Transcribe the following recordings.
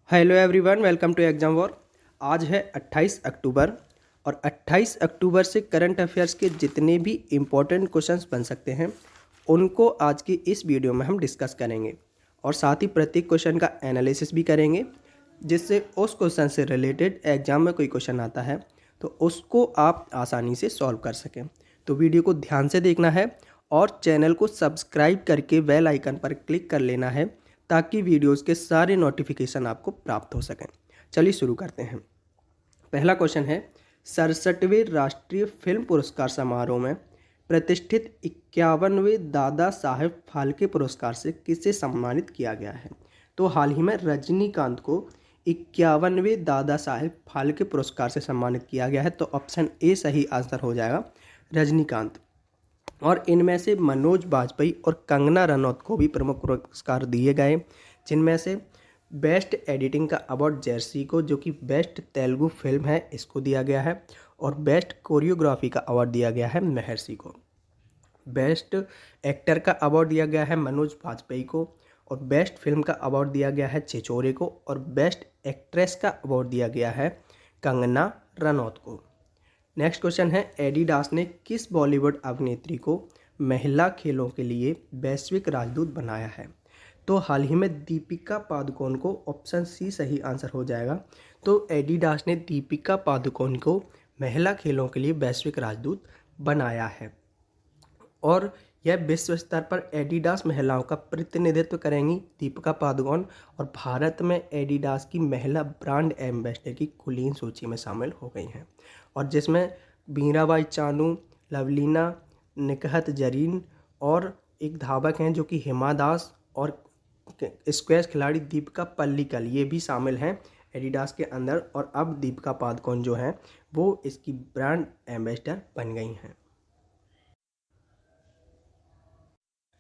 Hello everyone, welcome to exam war. आज है 28 अक्टूबर और 28 अक्टूबर से करंट अफेयर्स के जितने भी इम्पोर्टेंट क्वेश्चंस बन सकते हैं उनको आज की इस वीडियो में हम डिस्कस करेंगे और साथ ही प्रत्येक क्वेश्चन का एनालिसिस भी करेंगे, जिससे उस क्वेश्चन से रिलेटेड एग्जाम में कोई क्वेश्चन आता है तो उसको आप आसानी से सॉल्व कर सकें। तो वीडियो को ध्यान से देखना है और चैनल को सब्सक्राइब करके बेल आइकन पर क्लिक कर लेना है ताकि वीडियोस के सारे नोटिफिकेशन आपको प्राप्त हो सकें। चलिए शुरू करते हैं। पहला क्वेश्चन है, 67वें राष्ट्रीय फिल्म पुरस्कार समारोह में प्रतिष्ठित 51वें दादा साहेब फाल्के पुरस्कार से किसे सम्मानित किया गया है? तो हाल ही में रजनीकांत को 51वें दादा साहेब फाल्के पुरस्कार से सम्मानित किया गया है। तो ऑप्शन ए सही आंसर हो जाएगा, रजनीकांत। और इनमें से मनोज बाजपेयी और कंगना रनौत को भी प्रमुख पुरस्कार दिए गए, जिनमें से बेस्ट एडिटिंग का अवार्ड जर्सी को, जो कि बेस्ट तेलुगु फिल्म है, इसको दिया गया है। और बेस्ट कोरियोग्राफी का अवार्ड दिया गया है महर्षि को। बेस्ट एक्टर का अवार्ड दिया गया है मनोज बाजपेयी को। और बेस्ट फिल्म का अवार्ड दिया गया है छिछोरे को। और बेस्ट एक्ट्रेस का अवार्ड दिया गया है कंगना रनौत को। नेक्स्ट क्वेश्चन है, एडिडास ने किस बॉलीवुड अभिनेत्री को महिला खेलों के लिए वैश्विक राजदूत बनाया है? तो हाल ही में दीपिका पादुकोण को, ऑप्शन सी सही आंसर हो जाएगा। तो एडिडास ने दीपिका पादुकोण को महिला खेलों के लिए वैश्विक राजदूत बनाया है और यह विश्व स्तर पर एडिडास महिलाओं का प्रतिनिधित्व करेंगी दीपिका पादुकोण, और भारत में एडिडास की महिला ब्रांड एम्बेसडर की कुलीन सूची में शामिल हो गई हैं, और जिसमें मीराबाई चानू, लवलीना निकहत जरीन और एक धावक हैं जो कि हिमा दास, और स्क्वैश खिलाड़ी दीपिका पल्लिकल, ये भी शामिल हैं एडिडास के अंदर। और अब दीपिका पादुकोण जो हैं वो इसकी ब्रांड एम्बेसडर बन गई हैं।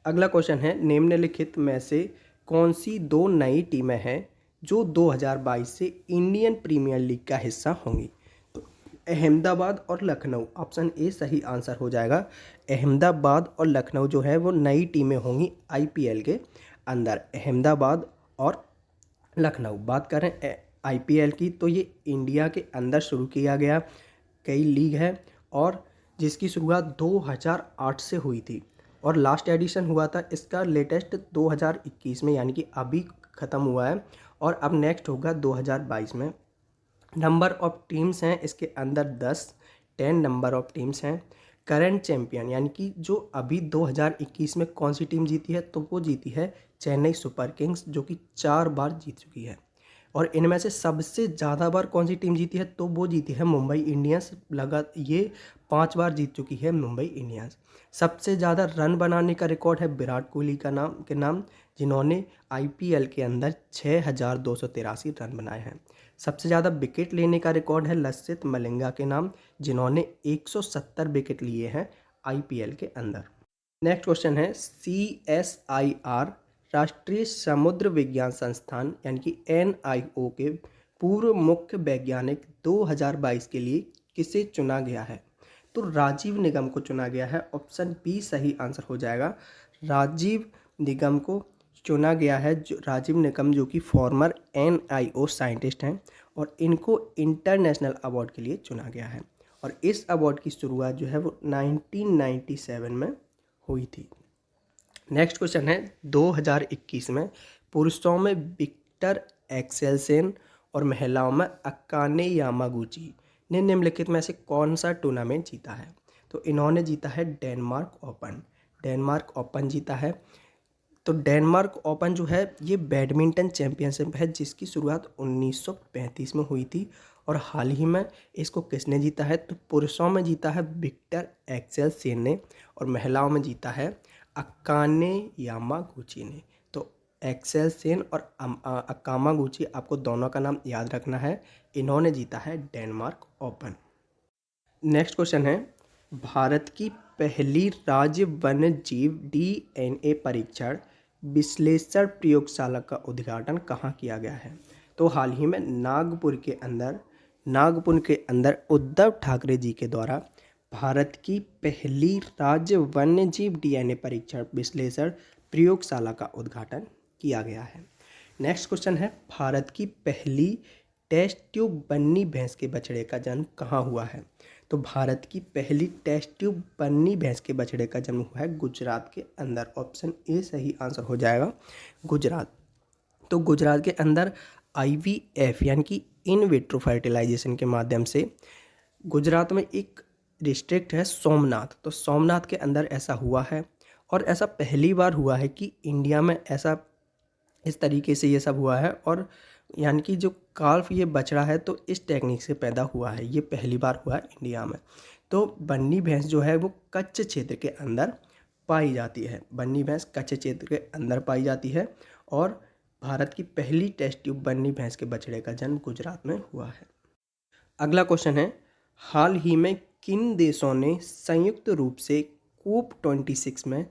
अगला क्वेश्चन है, निम्नलिखित में से कौन सी दो नई टीमें हैं जो 2022 से इंडियन प्रीमियर लीग का हिस्सा होंगी? तो अहमदाबाद और लखनऊ, ऑप्शन ए सही आंसर हो जाएगा। अहमदाबाद और लखनऊ जो है वो नई टीमें होंगी आईपीएल के अंदर। अहमदाबाद और लखनऊ, बात करें आईपीएल की, तो ये इंडिया के अंदर शुरू किया गया कई लीग है और जिसकी शुरुआत 2008 से हुई थी और लास्ट एडिशन हुआ था इसका लेटेस्ट 2021 में, यानी कि अभी ख़त्म हुआ है और अब नेक्स्ट होगा 2022 में। नंबर ऑफ टीम्स हैं इसके अंदर 10 नंबर ऑफ टीम्स हैं। करंट चैम्पियन, यानी कि जो अभी 2021 में कौन सी टीम जीती है, तो वो जीती है चेन्नई सुपर किंग्स, जो कि 4 बार जीत चुकी है। और इनमें से सबसे ज़्यादा बार कौन सी टीम जीती है, तो वो जीती है मुंबई इंडियंस। ये 5 बार जीत चुकी है मुंबई इंडियंस। सबसे ज़्यादा रन बनाने का रिकॉर्ड है विराट कोहली का नाम, जिन्होंने आईपीएल के अंदर 6283 रन बनाए हैं। सबसे ज़्यादा विकेट लेने का रिकॉर्ड है लसित मलिंगा के नाम, जिन्होंने 170 विकेट लिए हैं आईपीएल के अंदर। नेक्स्ट क्वेश्चन है, CSIR राष्ट्रीय समुद्र विज्ञान संस्थान यानी कि NIO के पूर्व मुख्य वैज्ञानिक 2022 के लिए किसे चुना गया है? तो राजीव निगम को चुना गया है। ऑप्शन बी सही आंसर हो जाएगा, राजीव निगम को चुना गया है। राजीव निगम जो कि फॉर्मर NIO साइंटिस्ट हैं और इनको इंटरनेशनल अवार्ड के लिए चुना गया है और इस अवार्ड की शुरुआत जो है वो 1997 में हुई थी। नेक्स्ट क्वेश्चन है, 2021 में पुरुषों में विक्टर एक्सेलसेन और महिलाओं में अकाने यामागुची ने निम्नलिखित में से कौन सा टूर्नामेंट जीता है? तो इन्होंने जीता है डेनमार्क ओपन जीता है। तो डेनमार्क ओपन जो है ये बैडमिंटन चैंपियनशिप है जिसकी शुरुआत 1935 में हुई थी और हाल ही में इसको किसने जीता है? तो पुरुषों में जीता है विक्टर एक्सेलसेन ने और महिलाओं में जीता है अकाने यामागुची ने। तो एक्सेलसेन और अकामागुची, आपको दोनों का नाम याद रखना है। इन्होंने जीता है डेनमार्क ओपन। नेक्स्ट क्वेश्चन है, भारत की पहली राज्य वन्य जीव DNA परीक्षण विश्लेषण प्रयोगशाला का उद्घाटन कहाँ किया गया है? तो हाल ही में नागपुर के अंदर उद्धव ठाकरे जी के द्वारा भारत की पहली राज्य वन्य जीव DNA परीक्षण विश्लेषण प्रयोगशाला का उद्घाटन किया गया है। नेक्स्ट क्वेश्चन है, भारत की पहली टेस्ट ट्यूब बन्नी भैंस के बछड़े का जन्म कहाँ हुआ है? तो भारत की पहली टेस्ट ट्यूब बन्नी भैंस के बछड़े का जन्म हुआ है गुजरात के अंदर। ऑप्शन ए सही आंसर हो जाएगा, गुजरात। तो गुजरात के अंदर IVF यानी कि इन विट्रो फर्टिलाइजेशन के माध्यम से गुजरात में एक डिस्ट्रिक्ट है सोमनाथ, तो सोमनाथ के अंदर ऐसा हुआ है और ऐसा पहली बार हुआ है कि इंडिया में ऐसा इस तरीके से ये सब हुआ है। और यानी कि जो काल्फ ये बछड़ा है तो इस टेक्निक से पैदा हुआ है, ये पहली बार हुआ है इंडिया में। तो बन्नी भैंस जो है वो कच्छ क्षेत्र के अंदर पाई जाती है, बन्नी भैंस कच्छ क्षेत्र के अंदर पाई जाती है और भारत की पहली टेस्ट ट्यूब बन्नी भैंस के बछड़े का जन्म गुजरात में हुआ है। अगला क्वेश्चन है, हाल ही में किन देशों ने संयुक्त रूप से COP26 में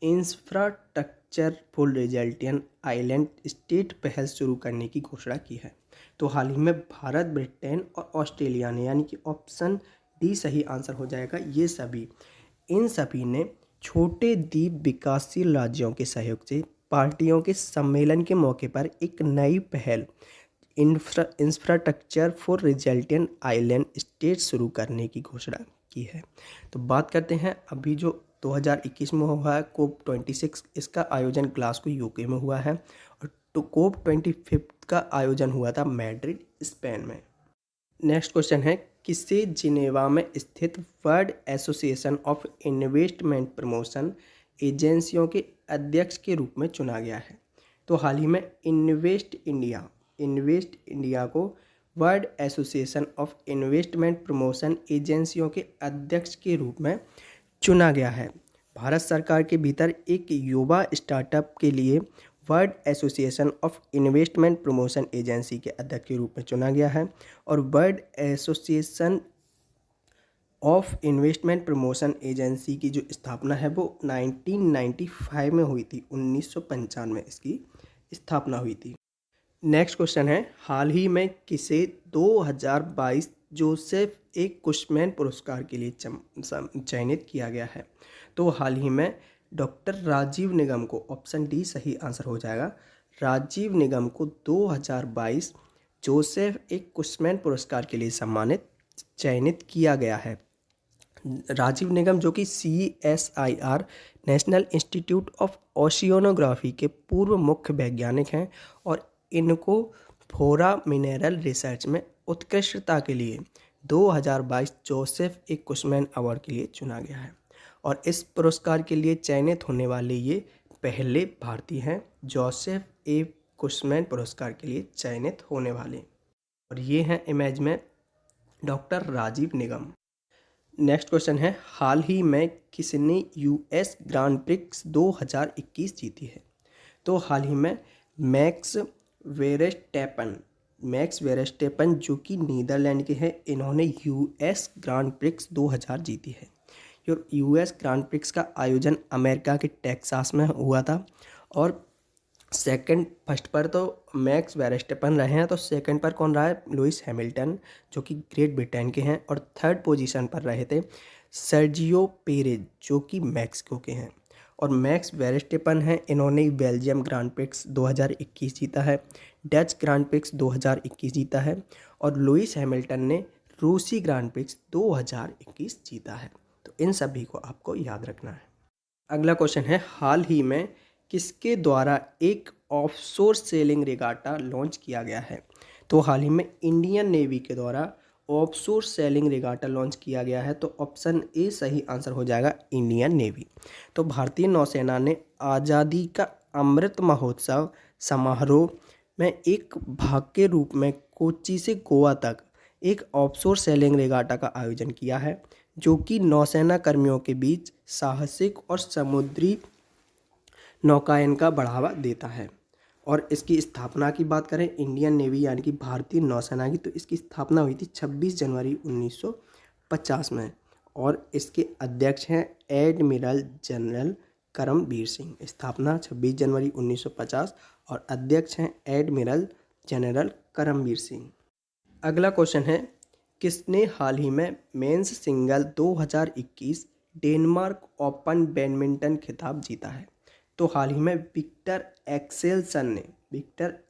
infrastructure for resilient island state पहल शुरू करने की घोषणा की है? तो हाल ही में भारत, ब्रिटेन और ऑस्ट्रेलिया ने, यानी कि ऑप्शन डी सही आंसर हो जाएगा, ये सभी, इन सभी ने छोटे द्वीप विकासशील राज्यों के सहयोग से पार्टियों के सम्मेलन के मौके पर एक नई पहल infrastructure for resilient island state शुरू करने की घोषणा की है। तो बात करते हैं अभी जो 2021 में हुआ है COP26, इसका आयोजन ग्लासगो UK में हुआ है और तो COP25 का आयोजन हुआ था मैड्रिड स्पेन में। नेक्स्ट क्वेश्चन है, किसे जिनेवा में स्थित world association of investment promotion एजेंसियों के अध्यक्ष के रूप में चुना गया है? तो हाल ही में इन्वेस्ट इंडिया को world association of investment promotion एजेंसियों के अध्यक्ष के रूप में चुना गया है। भारत सरकार के भीतर एक युवा स्टार्टअप के लिए world association of investment promotion agency के अध्यक्ष के रूप में चुना गया है और world association of investment promotion agency की जो स्थापना है वो 1995 में हुई थी, 1995 में इसकी स्थापना हुई थी। नेक्स्ट क्वेश्चन है, हाल ही में किसे 2022 जोसेफ ए कुशमैन पुरस्कार के लिए चयनित किया गया है? तो हाल ही में डॉक्टर राजीव निगम को, ऑप्शन डी सही आंसर हो जाएगा, राजीव निगम को 2022 जोसेफ ए कुशमैन पुरस्कार के लिए चयनित किया गया है। राजीव निगम जो कि CSIR नेशनल इंस्टीट्यूट ऑफ ओशियोनोग्राफी के पूर्व मुख्य वैज्ञानिक हैं और इनको फोरा मिनरल रिसर्च में उत्कृष्टता के लिए 2022 जोसेफ ए कुशमैन अवार्ड के लिए चुना गया है और इस पुरस्कार के लिए चयनित होने वाले ये पहले भारतीय हैं, जोसेफ ए कुशमैन पुरस्कार के लिए चयनित होने वाले, और ये हैं इमेज में डॉक्टर राजीव निगम। नेक्स्ट क्वेश्चन है, हाल ही में किसने US ग्रांड प्रिक्स 2021 जीती है? तो हाल ही में मैक्स वेरेस्टेपन जो कि नीदरलैंड के हैं, इन्होंने US ग्रांड प्रिक्स 2000 जीती है। US ग्रांड प्रिक्स का आयोजन अमेरिका के टेक्सास में हुआ था और फर्स्ट पर तो मैक्स वेरेस्टेपन रहे हैं, तो सेकंड पर कौन रहा है? लुइस हैमिल्टन जो कि ग्रेट ब्रिटेन के हैं, और थर्ड पोजीशन पर रहे थे सर्जियो पेरेज जो कि मैक्सिको के हैं। और मैक्स वेरेस्टेपन हैं, इन्होंने बेल्जियम ग्रांड प्रिक्स 2021 जीता है, डच ग्रांड प्रिक्स 2021 जीता है और लुइस हैमिल्टन ने रूसी ग्रांड प्रिक्स 2021 जीता है। तो इन सभी को आपको याद रखना है। अगला क्वेश्चन है, हाल ही में किसके द्वारा एक ऑफशोर सेलिंग रेगाटा लॉन्च किया गया है? तो हाल ही में इंडियन नेवी के द्वारा ऑफशोर सेलिंग रेगाटा लॉन्च किया गया है, तो ऑप्शन ए सही आंसर हो जाएगा, इंडियन नेवी। तो भारतीय नौसेना ने आज़ादी का अमृत महोत्सव समारोह में एक भाग के रूप में कोच्चि से गोवा तक एक ऑफशोर सेलिंग रेगाटा का आयोजन किया है, जो कि नौसेना कर्मियों के बीच साहसिक और समुद्री नौकायन का बढ़ावा देता है। और इसकी स्थापना की बात करें इंडियन नेवी यानी कि भारतीय नौसेना की, तो इसकी स्थापना हुई थी 26 जनवरी 1950 में और इसके अध्यक्ष हैं एडमिरल जनरल करमबीर सिंह। स्थापना 26 जनवरी 1950 और अध्यक्ष हैं एडमिरल जनरल करमबीर सिंह। अगला क्वेश्चन है, किसने हाल ही में men's single 2021 Denmark open badminton खिताब जीता है? तो हाल ही में विक्टर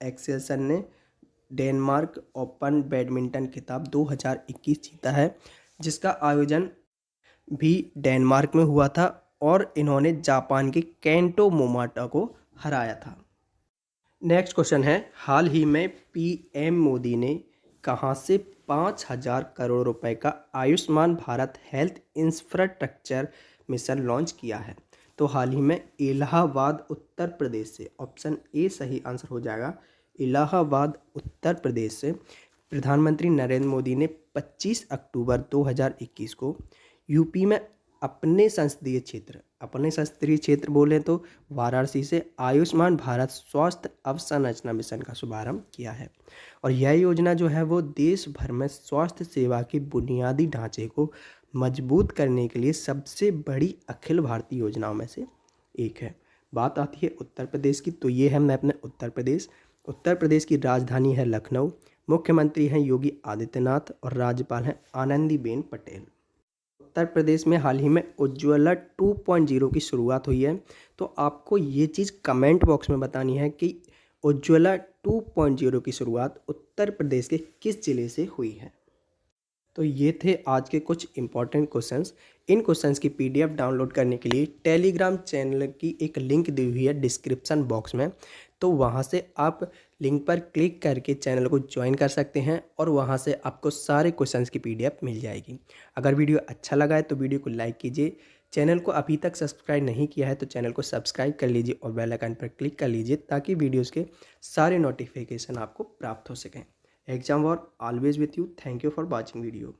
एक्सेल्सन ने डेनमार्क ओपन बैडमिंटन खिताब 2021 जीता है, जिसका आयोजन भी डेनमार्क में हुआ था और इन्होंने जापान के केंटो मोमोटा को हराया था। नेक्स्ट क्वेश्चन है, हाल ही में पीएम मोदी ने कहां से 5,000 करोड़ रुपए का Ayushman Bharat health infrastructure mission launch किया है? तो हाल ही में इलाहाबाद उत्तर प्रदेश से, ऑप्शन ए सही आंसर हो जाएगा, इलाहाबाद उत्तर प्रदेश से प्रधानमंत्री नरेंद्र मोदी ने 25 अक्टूबर 2021 को यूपी में अपने संसदीय क्षेत्र बोले तो वाराणसी से आयुष्मान भारत स्वास्थ्य अवसंरचना मिशन का शुभारंभ किया है। और यह योजना जो है वो देश भर में स्वास्थ्य सेवा के बुनियादी ढांचे को मजबूत करने के लिए सबसे बड़ी अखिल भारतीय योजनाओं में से एक है। बात आती है उत्तर प्रदेश की, तो ये है मैं अपने उत्तर प्रदेश की राजधानी है लखनऊ, मुख्यमंत्री हैं योगी आदित्यनाथ और राज्यपाल हैं आनंदीबेन पटेल। उत्तर प्रदेश में हाल ही में उज्ज्वला 2.0 की शुरुआत हुई है, तो आपको ये चीज़ कमेंट बॉक्स में बतानी है कि उज्ज्वला 2.0 की शुरुआत उत्तर प्रदेश के किस जिले से हुई है। तो ये थे आज के कुछ इंपॉर्टेंट क्वेश्चंस। इन क्वेश्चंस की पीडीएफ डाउनलोड करने के लिए टेलीग्राम चैनल की एक लिंक दी हुई है डिस्क्रिप्शन बॉक्स में, तो वहाँ से आप लिंक पर क्लिक करके चैनल को ज्वाइन कर सकते हैं और वहाँ से आपको सारे क्वेश्चंस की पीडीएफ मिल जाएगी। अगर वीडियो अच्छा लगा है तो वीडियो को लाइक कीजिए, चैनल को अभी तक सब्सक्राइब नहीं किया है तो चैनल को सब्सक्राइब कर लीजिए और बेल आइकन पर क्लिक कर लीजिए ताकि वीडियोज़ के सारे नोटिफिकेशन आपको प्राप्त हो सकें। Exam war always with you. Thank you for watching video.